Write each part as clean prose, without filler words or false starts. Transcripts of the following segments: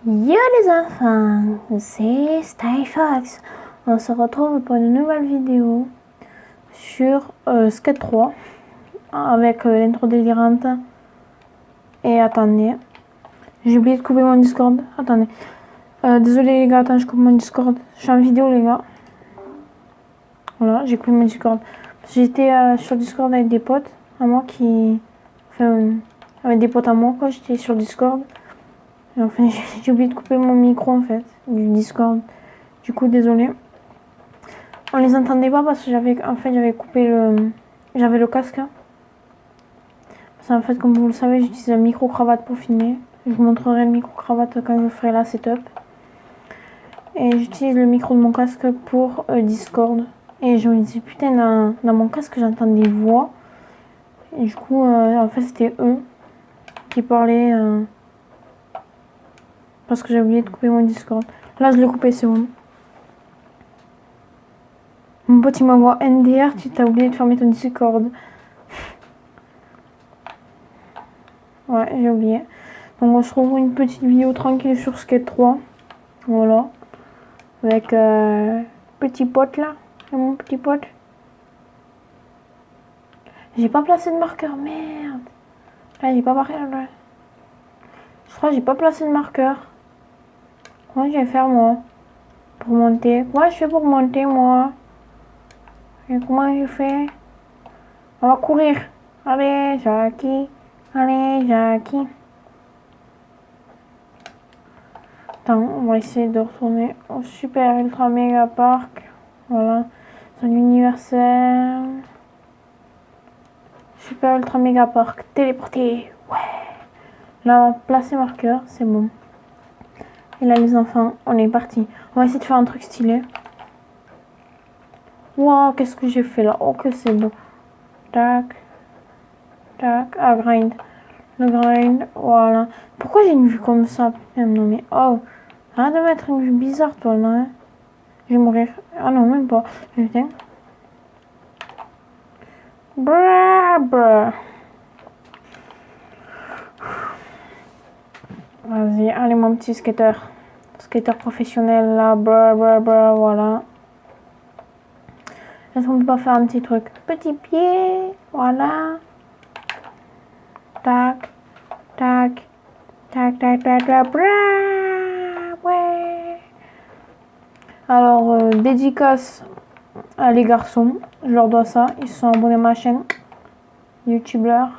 Yo les enfants, c'est Styfox. On se retrouve pour une nouvelle vidéo sur Skate 3 avec l'intro délirante. Et attendez, j'ai oublié de couper mon Discord. Attendez, désolé les gars, attends, je coupe mon Discord. Je suis en vidéo les gars. Voilà, j'ai coupé mon Discord. J'étais sur Discord avec des potes à moi qui... Enfin, avec des potes à moi quoi, j'étais sur Discord. Et enfin, j'ai oublié de couper mon micro en fait, du Discord. Du coup, désolé. On les entendait pas parce que j'avais coupé j'avais le casque. Parce qu'en fait, comme vous le savez, j'utilise un micro-cravate pour filmer. Je vous montrerai le micro-cravate quand je ferai la setup. Et j'utilise le micro de mon casque pour Discord. Et je me dis, putain, dans mon casque, j'entends des voix. Et du coup, en fait, c'était eux qui parlaient. Parce que j'ai oublié de couper mon Discord. Là, je l'ai coupé, c'est bon. Mon pote, il m'envoie NDR, tu t'as oublié de fermer ton Discord. Ouais, j'ai oublié. Donc, on se retrouve une petite vidéo tranquille sur Skate 3. Voilà. Avec petit pote là. Et mon petit pote. J'ai pas placé de marqueur, merde. Là, j'ai pas marqué. Je crois que j'ai pas placé de marqueur. Comment je vais faire moi pour monter? Comment je fais pour monter moi? Et comment je fais? On va courir. Allez, Jackie. Allez, Jackie. Attends, on va essayer de retourner au super ultra méga parc. Voilà. Zone universelle. Super ultra méga parc. Téléporté. Ouais. Là, on va placer marqueur. C'est bon. Et là, les enfants, on est parti. On va essayer de faire un truc stylé. Waouh, qu'est-ce que j'ai fait là? Oh, que c'est beau. Tac. Tac. Ah, grind. Le grind. Voilà. Pourquoi j'ai une vue comme ça? Putain, non, mais oh. Arrête de mettre une vue bizarre, toi, là. Hein. Je vais mourir. Ah non, même pas. Putain. Brrr, brrr. Vas-y, allez, mon petit skater. Skater professionnel, là. Brrr, brrr, brrr, voilà. Est-ce qu'on peut pas faire un petit truc? Petit pied. Voilà. Tac. Tac. Tac, tac, tac, tac. Brrr. Ouais. Alors, dédicace à les garçons. Je leur dois ça. Ils sont abonnés à ma chaîne. Youtubeurs.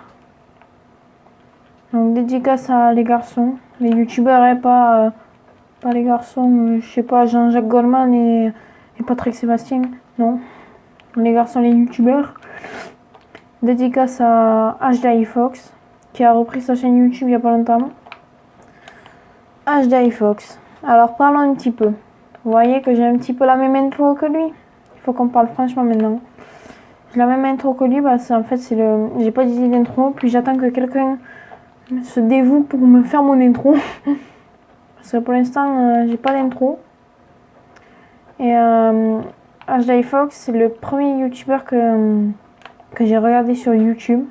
Donc, dédicace à les garçons. Les youtubeurs et pas les garçons. Je sais pas, Jean-Jacques Goldman et Patrick Sébastien. Non. Les garçons, les youtubeurs. Dédicace à HDI Fox qui a repris sa chaîne YouTube il y a pas longtemps. HDI Fox. Alors, parlons un petit peu. Vous voyez que j'ai un petit peu la même intro que lui. Il faut qu'on parle franchement maintenant. J'ai la même intro que lui parce qu'en fait, j'ai pas d'idée d'intro. Puis j'attends que quelqu'un se dévoue pour me faire mon intro. Parce que pour l'instant, j'ai pas d'intro. Et HDI Fox, c'est le premier youtubeur que j'ai regardé sur YouTube.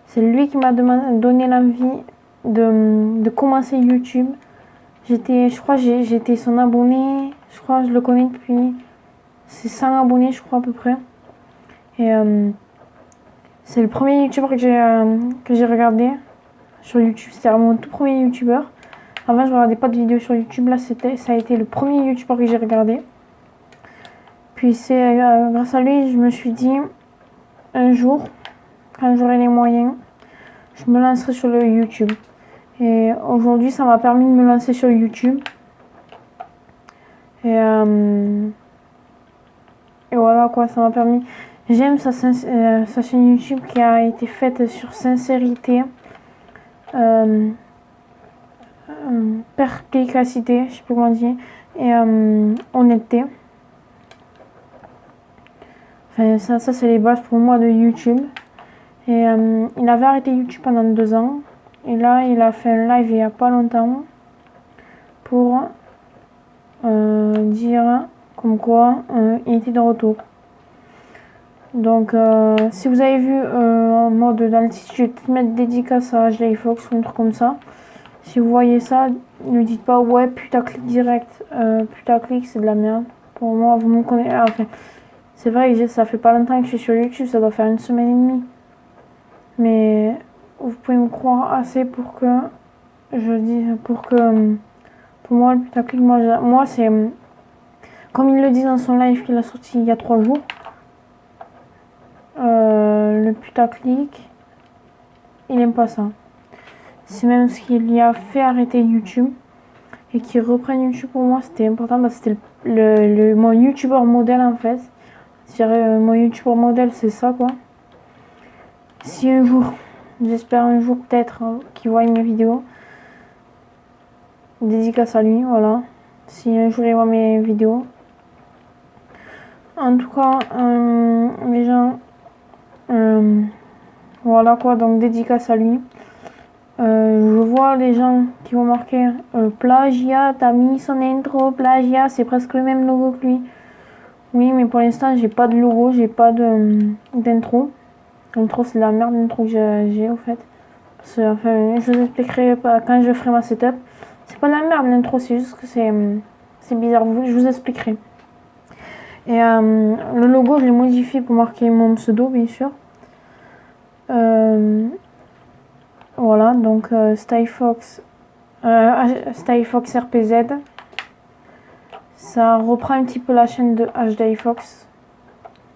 C'est lui qui m'a donné l'envie de commencer YouTube. Je crois j'étais son abonné. Je crois que je le connais depuis... C'est 100 abonnés, je crois, à peu près. Et c'est le premier youtubeur que j'ai regardé sur YouTube. C'était mon tout premier youtubeur. Avant, je regardais pas de vidéos sur YouTube. Là, ça a été le premier youtubeur que j'ai regardé. Puis c'est grâce à lui, je me suis dit, un jour, quand j'aurai les moyens, je me lancerai sur le YouTube. Et aujourd'hui, ça m'a permis de me lancer sur YouTube. Et voilà quoi, ça m'a permis. J'aime sa chaîne YouTube qui a été faite sur sincérité, perspicacité, je sais pas comment dire, et honnêteté. Enfin, ça c'est les bases pour moi de YouTube. Et il avait arrêté YouTube pendant 2 ans. Et là, il a fait un live il y a pas longtemps pour dire comme quoi il était de retour. Donc, si vous avez vu en mode dans le titre, je vais peut-être mettre dédicace à HDI Fox ou un truc comme ça. Si vous voyez ça, ne dites pas ouais putaclic direct. Putaclic c'est de la merde. Pour moi, vous me connaissez. Enfin, c'est vrai que ça fait pas longtemps que je suis sur YouTube, ça doit faire 1 semaine et demie. Mais vous pouvez me croire assez pour que pour moi le putaclic, moi c'est comme il le dit dans son live qu'il a sorti il y a 3 jours. Le putaclic, il aime pas ça. C'est même ce qu'il y a fait arrêter YouTube et qu'il reprenne YouTube. Pour moi c'était important parce que c'était mon youtubeur modèle en fait. Je dirais mon youtubeur modèle c'est ça quoi. Si un jour, j'espère un jour peut-être qu'il voit mes vidéos, dédicace à lui, voilà. Si un jour il voit mes vidéos. En tout cas, les gens, voilà quoi, donc dédicace à lui. Je vois les gens qui vont marquer plagiat, t'as mis son intro, plagiat, c'est presque le même logo que lui. Oui, mais pour l'instant, j'ai pas de logo, j'ai pas d'intro. L'intro, c'est de la merde, l'intro que j'ai au fait. Enfin, je vous expliquerai quand je ferai ma setup. C'est pas de la merde l'intro, c'est juste que c'est bizarre. Je vous expliquerai. Et le logo, je l'ai modifié pour marquer mon pseudo, bien sûr. Voilà, donc StyleFox RPZ. Ça reprend un petit peu la chaîne de HDiFox.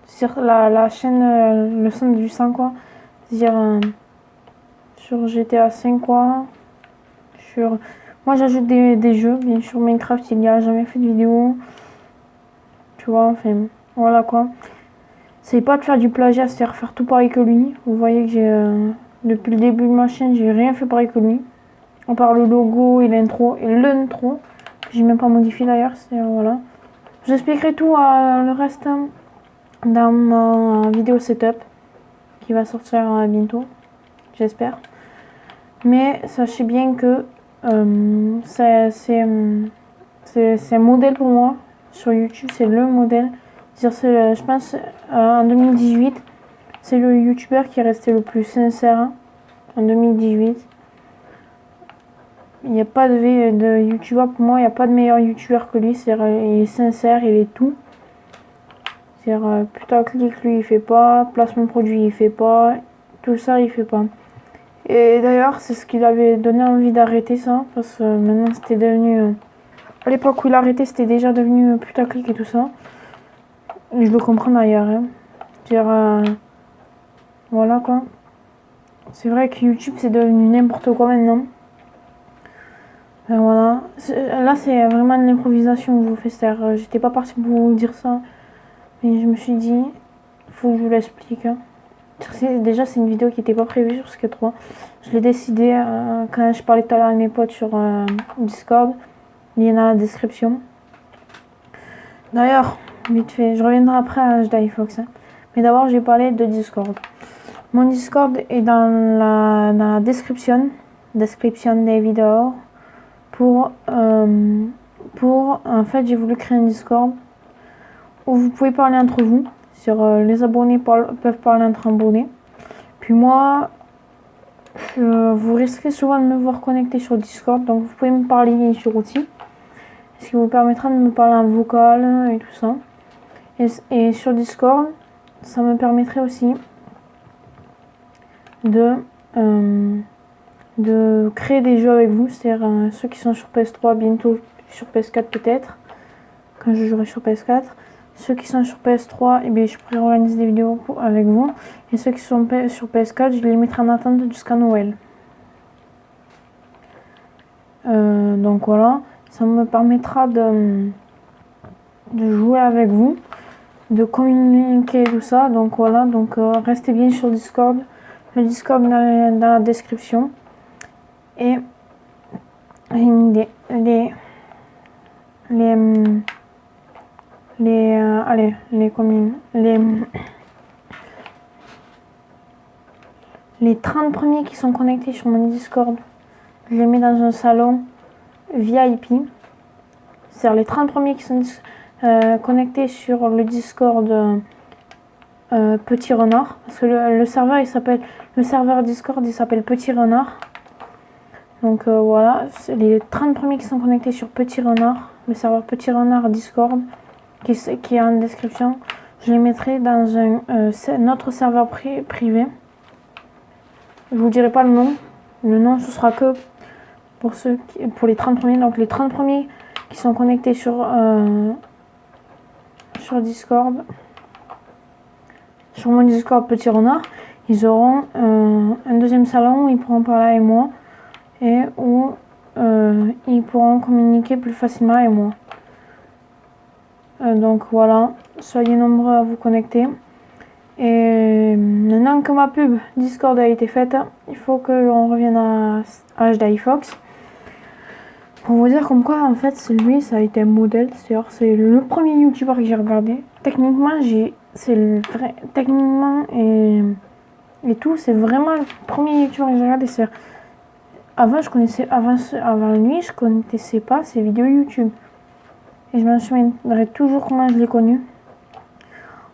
Sur la chaîne, le son du sang, quoi. C'est-à-dire sur GTA 5, quoi. Moi, j'ajoute des jeux, bien sûr. Minecraft, il n'y a jamais fait de vidéo. Tu vois, enfin, voilà, quoi. C'est pas de faire du plagiat, c'est-à-dire faire tout pareil que lui. Vous voyez que j'ai, depuis le début de ma chaîne, j'ai rien fait pareil que lui. À part le logo et l'intro. Et l'intro, que j'ai même pas modifié d'ailleurs, c'est, voilà. Je vous expliquerai tout le reste dans ma vidéo setup qui va sortir bientôt, j'espère. Mais sachez bien que c'est un modèle pour moi sur YouTube, c'est le modèle. Je pense en 2018, c'est le youtubeur qui est resté le plus sincère en 2018. Il n'y a pas de youtubeur, pour moi, il n'y a pas de meilleur youtubeur que lui. C'est-à-dire, il est sincère, il est tout. C'est-à-dire, putaclic, lui, il fait pas. Placement de produit, il fait pas. Tout ça, il fait pas. Et d'ailleurs, c'est ce qui lui avait donné envie d'arrêter ça. Parce que maintenant, c'était devenu. À l'époque où il a arrêté, c'était déjà devenu putaclic et tout ça. Et je le comprends d'ailleurs. Hein. C'est-à-dire, voilà quoi. C'est vrai que YouTube, c'est devenu n'importe quoi maintenant. Voilà. Là, c'est vraiment de l'improvisation que je vous fais. C'est-à-dire, j'étais pas partie pour vous dire ça. Mais je me suis dit, faut que je vous l'explique. Hein. Déjà, c'est une vidéo qui n'était pas prévue sur Skate 3. Je l'ai décidé quand je parlais tout à l'heure à mes potes sur Discord. Lien dans la description. D'ailleurs, vite fait, je reviendrai après à HDiFox. Hein. Mais d'abord, j'ai parlé de Discord. Mon Discord est dans la description des vidéos. En fait, j'ai voulu créer un Discord où vous pouvez parler entre vous. Les abonnés peuvent parler entre abonnés. Puis moi, vous risquez souvent de me voir connecté sur Discord, donc vous pouvez me parler sur outil, ce qui vous permettra de me parler en vocal et tout ça. Et sur Discord, ça me permettrait aussi de créer des jeux avec vous, c'est-à-dire ceux qui sont sur PS3, bientôt sur PS4 peut-être, quand je jouerai sur PS4. Ceux qui sont sur PS3, eh bien, je pourrais organiser des vidéos avec vous. Et ceux qui sont sur PS4, je les mettrai en attente jusqu'à Noël. Donc voilà, ça me permettra de jouer avec vous, de communiquer tout ça. Donc voilà, donc restez bien sur Discord. Le Discord dans la description. Et les 30 premiers qui sont connectés sur mon Discord, je les mets dans un salon VIP. C'est-à-dire les 30 premiers qui sont connectés sur le Discord Petit Renard. Parce que le serveur Discord il s'appelle Petit Renard. Donc voilà, c'est les 30 premiers qui sont connectés sur Petit Renard, le serveur Petit Renard Discord, qui est en description. Je les mettrai dans un autre serveur privé. Je vous dirai pas le nom. Le nom, ce sera que pour les 30 premiers. Donc les 30 premiers qui sont connectés sur Discord, sur mon Discord Petit Renard, ils auront un deuxième salon où ils pourront parler avec moi et où ils pourront communiquer plus facilement avec moi. Donc voilà, soyez nombreux à vous connecter. Et maintenant que ma pub Discord a été faite, il faut que l'on revienne à HDiFox. Pour vous dire comme quoi, en fait, lui, ça a été un modèle. C'est le premier YouTuber que j'ai regardé. Techniquement, techniquement et tout, c'est vraiment le premier YouTuber que j'ai regardé. Avant lui, je connaissais pas ses vidéos YouTube. Et je me souviendrai toujours comment je l'ai connu.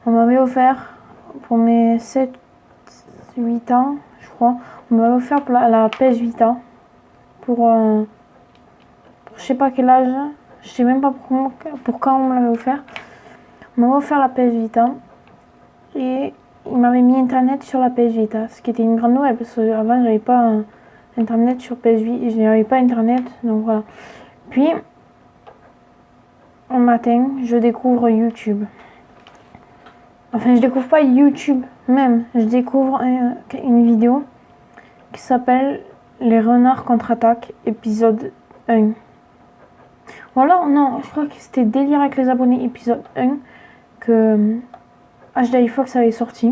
On m'avait offert, pour mes 7-8 ans, je crois, on m'avait offert la PS Vita. Pour je sais pas quel âge, je sais même pas pour quand on me l'avait offert. On m'avait offert la PS Vita. Et il m'avait mis Internet sur la PS Vita, ce qui était une grande nouvelle, parce qu'avant, j'avais pas Internet sur PS Vita, je n'avais pas Internet, donc voilà. Puis, un matin, je découvre YouTube. Enfin, je découvre pas YouTube même. Je découvre une vidéo qui s'appelle Les Renards contre-attaque, épisode 1. Voilà, non, je crois que c'était Délire avec les abonnés, épisode 1, que HDiFox avait sorti.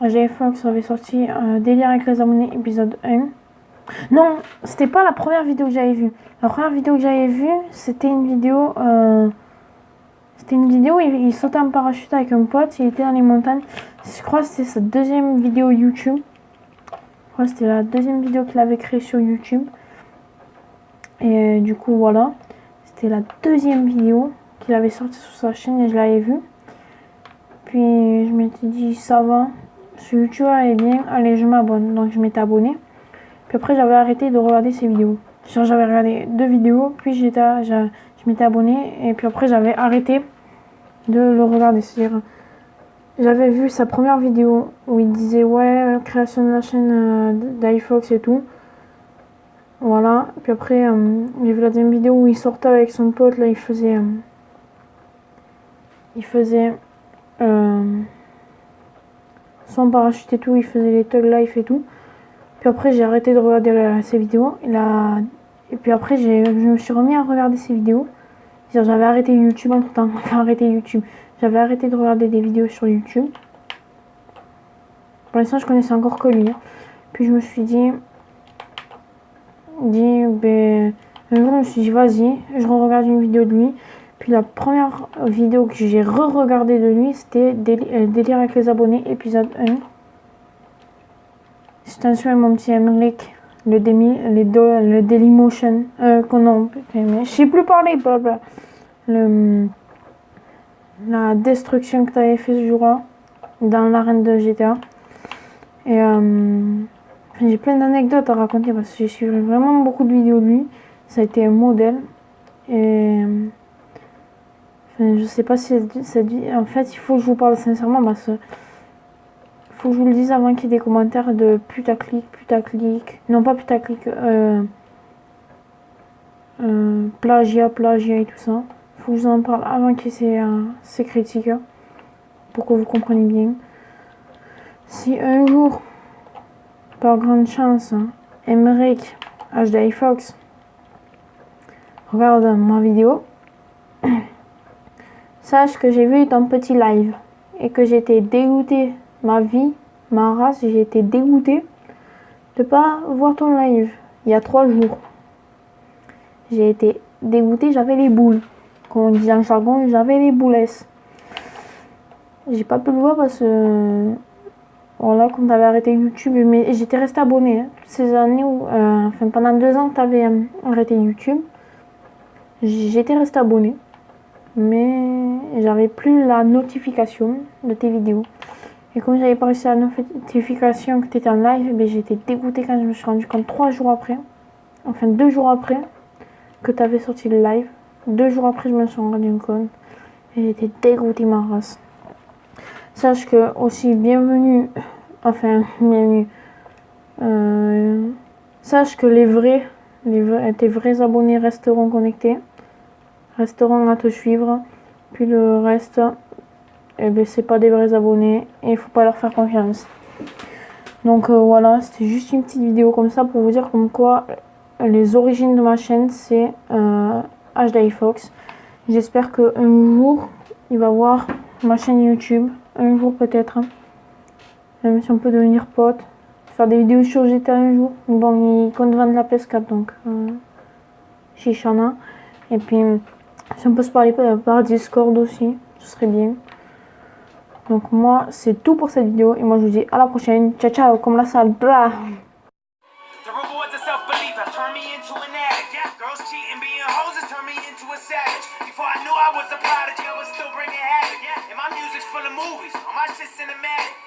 HDiFox avait sorti Délire avec les abonnés, épisode 1. Non, c'était pas la première vidéo que j'avais vue. La première vidéo que j'avais vue, c'était une vidéo... où il sautait en parachute avec un pote, il était dans les montagnes. Je crois que c'était sa deuxième vidéo YouTube. Je crois que c'était la deuxième vidéo qu'il avait créée sur YouTube. Et du coup, voilà. C'était la deuxième vidéo qu'il avait sortie sur sa chaîne et je l'avais vue. Puis je m'étais dit, ça va. Ce YouTube est bien, allez, je m'abonne. Donc je m'étais abonné. Puis après, j'avais arrêté de regarder ses vidéos. Genre, j'avais regardé 2 vidéos, puis je m'étais abonné. Et puis après, j'avais arrêté de le regarder. C'est-à-dire, j'avais vu sa première vidéo où il disait ouais, création de la chaîne d'iFox et tout. Voilà. Puis après, j'ai vu la deuxième vidéo où il sortait avec son pote. Là, il faisait son parachute et tout. Il faisait les Tug Life et tout. Puis après, j'ai arrêté de regarder ses vidéos. Et puis après, je me suis remis à regarder ses vidéos. J'avais arrêté YouTube entre temps. J'avais arrêté de regarder des vidéos sur YouTube. Pour l'instant, je connaissais encore que lui. Puis je me suis dit, un jour, je me suis dit, vas-y, je re-regarde une vidéo de lui. Puis la première vidéo que j'ai re-regardée de lui, c'était Délire avec les abonnés, épisode 1. Je t'en souviens, mon petit Emmerich, le Dailymotion, non, je sais plus parler, blablabla. La destruction que tu avais fait ce jour-là, dans l'arène de GTA. Et j'ai plein d'anecdotes à raconter parce que j'ai suivi vraiment beaucoup de vidéos de lui. Ça a été un modèle. Et je sais pas si en fait, il faut que je vous parle sincèrement parce que faut que je vous le dise avant qu'il y ait des commentaires de putaclic, non pas putaclic, plagiat et tout ça. Faut que je vous en parle avant qu'il y ait ces critiques pour que vous compreniez bien. Si un jour, par grande chance, Emmerich, HDiFox, regarde ma vidéo, sache que j'ai vu ton petit live et que j'étais dégoûtée. Ma race, j'ai été dégoûtée de pas voir ton live il y a 3 jours. J'ai été dégoûtée, j'avais les boules. Comme on dit en jargon, j'avais les boulesses. J'ai pas pu le voir parce que voilà, quand t'avais arrêté YouTube, mais j'étais restée abonnée. Toutes ces années où, pendant 2 ans que t'avais arrêté YouTube, j'étais restée abonnée. Mais j'avais plus la notification de tes vidéos. Et comme j'avais pas reçu la notification que tu étais en live, ben, j'étais dégoûtée quand je me suis rendu compte 3 jours après, enfin 2 jours après, que tu avais sorti le live. 2 jours après, je me suis rendu compte. Et j'étais dégoûtée, ma race. Sache que aussi, bienvenue, enfin, bienvenue. Sache que tes vrais abonnés resteront connectés, resteront à te suivre. Puis le reste, eh ben, c'est pas des vrais abonnés et il faut pas leur faire confiance. Donc voilà, c'était juste une petite vidéo comme ça pour vous dire comme quoi les origines de ma chaîne c'est HDiFox. J'espère qu'un jour il va voir ma chaîne YouTube, un jour peut-être, même si on peut devenir pote, faire des vidéos sur GTA un jour. Bon, il compte vendre la PS4 donc chez Shana. Et puis si on peut se parler par Discord aussi, ce serait bien. Donc moi c'est tout pour cette vidéo et moi je vous dis à la prochaine. Ciao ciao, comme la salle. Blah. The rewards of self-belief have turned me into an addict. Yeah, girls cheating, being hoes has turned me into a savage. Before I knew I was a prodigy, I was still bringing havoc. Yeah, and my music's full of movies. All my shit's cinematic.